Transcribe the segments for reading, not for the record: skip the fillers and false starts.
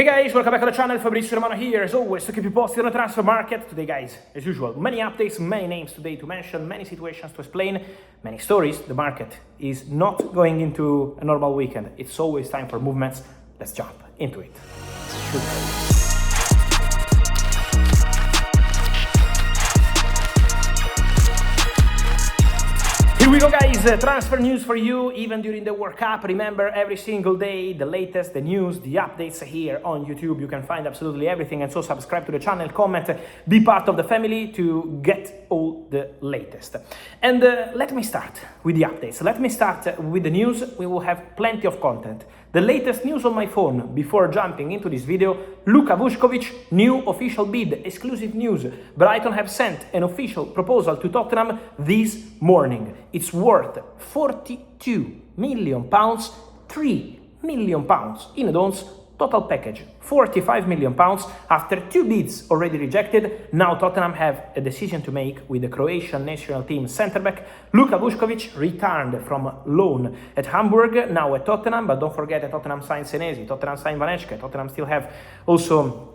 Hey guys, welcome back to the channel. Fabrizio Romano here, as always, to keep you posted on the transfer market. Today, guys, as usual, many updates, many names today to mention, many situations to explain, many stories. The market is not going into a normal weekend. It's always time for movements. Let's jump into it. Here we go, guys. Transfer news for you, even during the World Cup. Remember, every single day, the latest, the news, the updates here on YouTube. You can find absolutely everything. And so subscribe to the channel, comment, be part of the family to get all the latest. And let me start with the updates. Let me start with the news. We will have plenty of content. The latest news on my phone before jumping into this video: Luka Vušković, new official bid, exclusive news. Brighton have sent an official proposal to Tottenham this morning. It's worth £42 million, £3 million in add-ons, total package £45 million. After two bids already rejected, now Tottenham have a decision to make with the Croatian national team centre-back. Luka Vušković returned from loan at Hamburg, now at Tottenham, but don't forget that Tottenham signed Senesi, Tottenham signed Vanečka, Tottenham still have also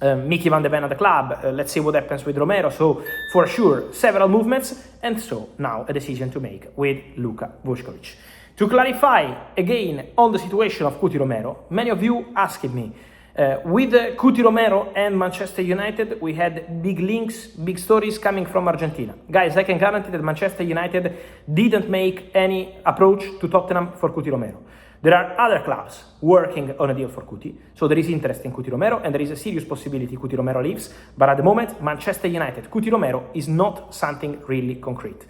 Mickey van de Ven at the club. Let's see what happens with Romero. So for sure, several movements, and so now a decision to make with Luka Vušković. To clarify again on the situation of Cuti-Romero, many of you asked me, with Cuti-Romero and Manchester United, we had big links, big stories coming from Argentina. Guys, I can guarantee that Manchester United didn't make any approach to Tottenham for Cuti-Romero. There are other clubs working on a deal for Cuti, so there is interest in Cuti-Romero, and there is a serious possibility Cuti-Romero leaves, but at the moment, Manchester United, Cuti-Romero is not something really concrete.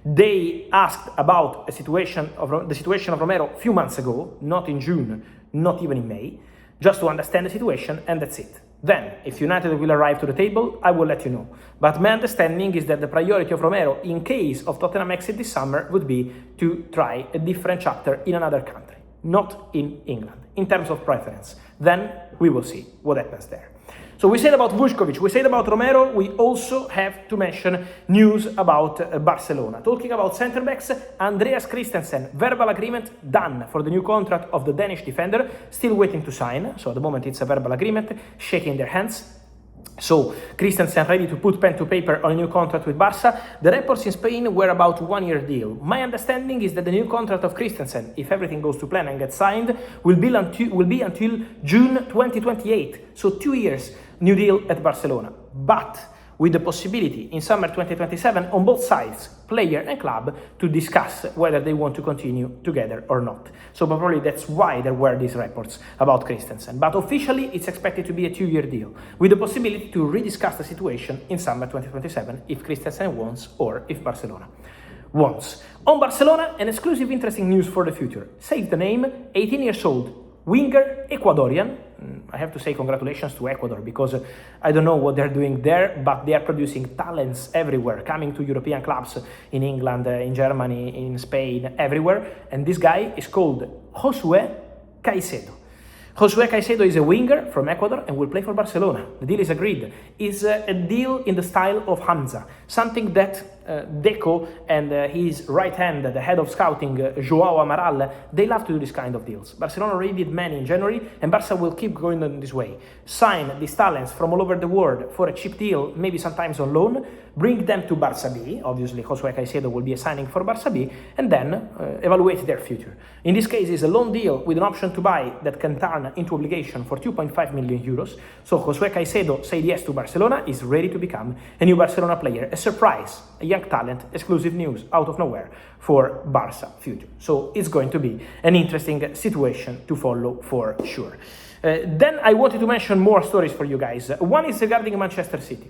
They asked about the situation of Romero a few months ago, not in June, not even in May, just to understand the situation, and that's it. Then, if United will arrive to the table, I will let you know. But my understanding is that the priority of Romero, in case of Tottenham exit this summer, would be to try a different chapter in another country, not in England, in terms of preference. Then we will see what happens there. So we said about Vušković, we said about Romero, we also have to mention news about Barcelona. Talking about centre-backs, Andreas Christensen, verbal agreement done for the new contract of the Danish defender, still waiting to sign. So at the moment it's a verbal agreement, shaking their hands. So Christensen ready to put pen to paper on a new contract with Barça. The reports in Spain were about 1 year deal. My understanding is that the new contract of Christensen, if everything goes to plan and gets signed, will be until June 2028. So 2 years, new deal at Barcelona. But with the possibility in summer 2027 on both sides, player and club, to discuss whether they want to continue together or not. So probably that's why there were these reports about Christensen. But officially, it's expected to be a 2-year deal, with the possibility to rediscuss the situation in summer 2027 if Christensen wants or if Barcelona wants. On Barcelona, an exclusive interesting news for the future. Save the name, 18 years old, winger, Ecuadorian. I have to say congratulations to Ecuador, because I don't know what they're doing there, but they are producing talents everywhere, coming to European clubs in England, in Germany, in Spain, everywhere. And this guy is called Josué Caicedo. Josué Caicedo is a winger from Ecuador and will play for Barcelona. The deal is agreed. It's a deal in the style of Hamza, something that Doku and his right hand, the head of scouting, João Amaral, they love to do this kind of deals. Barcelona already did many in January, and Barca will keep going on this way. Sign these talents from all over the world for a cheap deal, maybe sometimes on loan, bring them to Barça B. Obviously, Josué Caicedo will be a signing for Barça B, and then evaluate their future. In this case, it's a loan deal with an option to buy that can turn into obligation for 2.5 million euros. So Josué Caicedo said yes to Barcelona, is ready to become a new Barcelona player. A surprise, a young talent, exclusive news out of nowhere for Barça future. So it's going to be an interesting situation to follow for sure. Then I wanted to mention more stories for you guys. One is regarding Manchester City.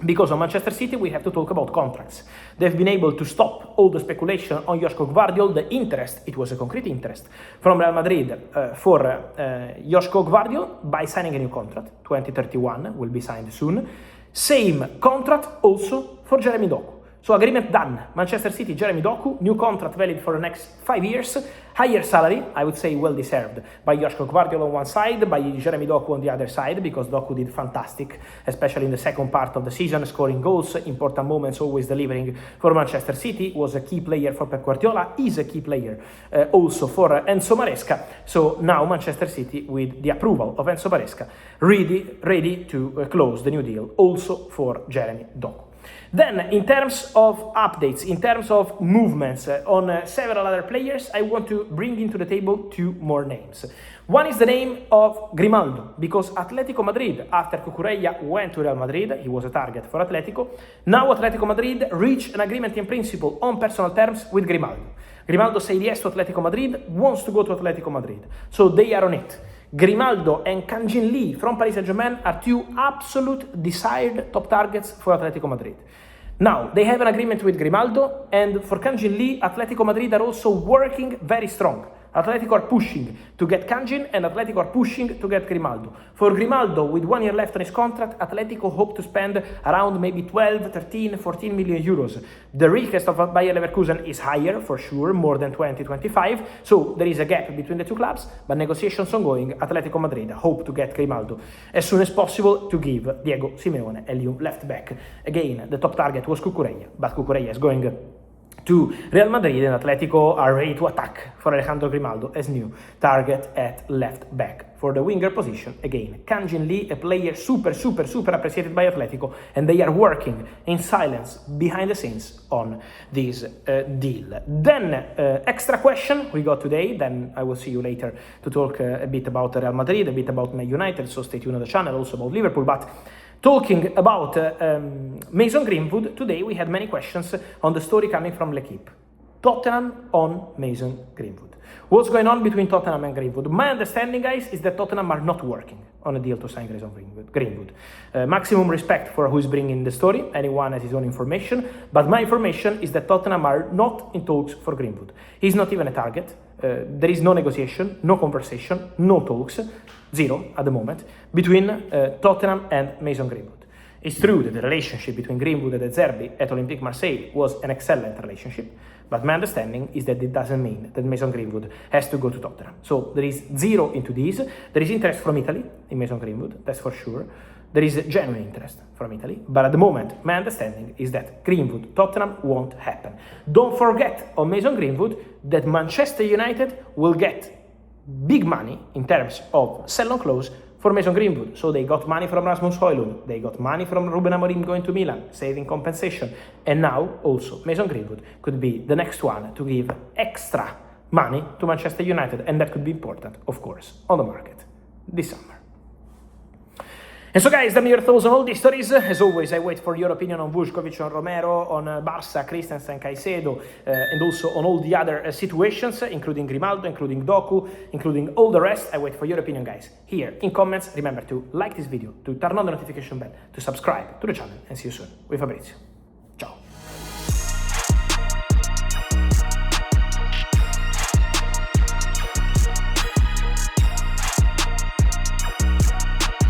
Because on Manchester City, we have to talk about contracts. They've been able to stop all the speculation on Joško Gvardiol. The interest, it was a concrete interest from Real Madrid for Joško Gvardiol by signing a new contract. 2031 will be signed soon. Same contract also for Jeremy Doku. So agreement done. Manchester City, Jeremy Doku, new contract valid for the next 5 years, higher salary, I would say well deserved, by Joško Gvardiol on one side, by Jeremy Doku on the other side, because Doku did fantastic, especially in the second part of the season, scoring goals, important moments, always delivering for Manchester City, was a key player for Pep Guardiola, is a key player also for Enzo Maresca. So now Manchester City, with the approval of Enzo Maresca, ready to close the new deal also for Jeremy Doku. Then, in terms of updates, in terms of movements on several other players, I want to bring into the table 2 more names. One is the name of Grimaldo, because Atlético Madrid, after Cucurella went to Real Madrid, he was a target for Atlético. Now Atlético Madrid reached an agreement in principle on personal terms with Grimaldo. Grimaldo said yes to Atlético Madrid, wants to go to Atlético Madrid. So they are on it. Grimaldo and Kang-in from Paris Saint-Germain are 2 absolute desired top targets for Atlético Madrid. Now, they have an agreement with Grimaldo, and for Kang-in, Atlético Madrid are also working very strong. Atlético are pushing to get Kang-in, and Atlético are pushing to get Grimaldo. For Grimaldo, with 1 year left on his contract, Atlético hope to spend around maybe 12, 13, 14 million euros. The request of Bayer Leverkusen is higher, for sure, more than 20, 25. So there is a gap between the 2 clubs, but negotiations ongoing. Atlético Madrid hope to get Grimaldo as soon as possible to give Diego Simeone a new left back. Again, the top target was Cucurella, but Cucurella is going to Real Madrid, and Atlético are ready to attack for Alejandro Grimaldo as new target at left back. For the winger position, again, Kang-in, a player super appreciated by Atlético, and they are working in silence behind the scenes on this deal. Then, extra question we got today, then I will see you later to talk a bit about Real Madrid, a bit about Man United, so stay tuned on the channel, also about Liverpool, but talking about Mason Greenwood, today we had many questions on the story coming from L'Equipe. Tottenham on Mason Greenwood. What's going on between Tottenham and Greenwood? My understanding, guys, is that Tottenham are not working on a deal to sign Greenwood. Maximum respect for who is bringing the story. Anyone has his own information. But my information is that Tottenham are not in talks for Greenwood. He's not even a target. There is no negotiation, no conversation, no talks. Zero at the moment between Tottenham and Mason Greenwood. It's true that the relationship between Greenwood and De Zerbi at Olympique Marseille was an excellent relationship, but my understanding is that it doesn't mean that Mason Greenwood has to go to Tottenham. So there is zero into this. There is interest from Italy in Mason Greenwood, that's for sure. There is genuine interest from Italy, but at the moment, my understanding is that Greenwood, Tottenham won't happen. Don't forget on Mason Greenwood that Manchester United will get big money in terms of sell-on clause for Mason Greenwood. So they got money from Rasmus Højlund, they got money from Ruben Amorim going to Milan, saving compensation, and now also Mason Greenwood could be the next one to give extra money to Manchester United, and that could be important, of course, on the market this summer. And so guys, let me your thoughts on all these stories. As always, I wait for your opinion on Vušković, on Romero, on Barça, Christensen, Caicedo, and also on all the other situations, including Grimaldo, including Doku, including all the rest. I wait for your opinion, guys, here in comments. Remember to like this video, to turn on the notification bell, to subscribe to the channel, and see you soon with Fabrizio.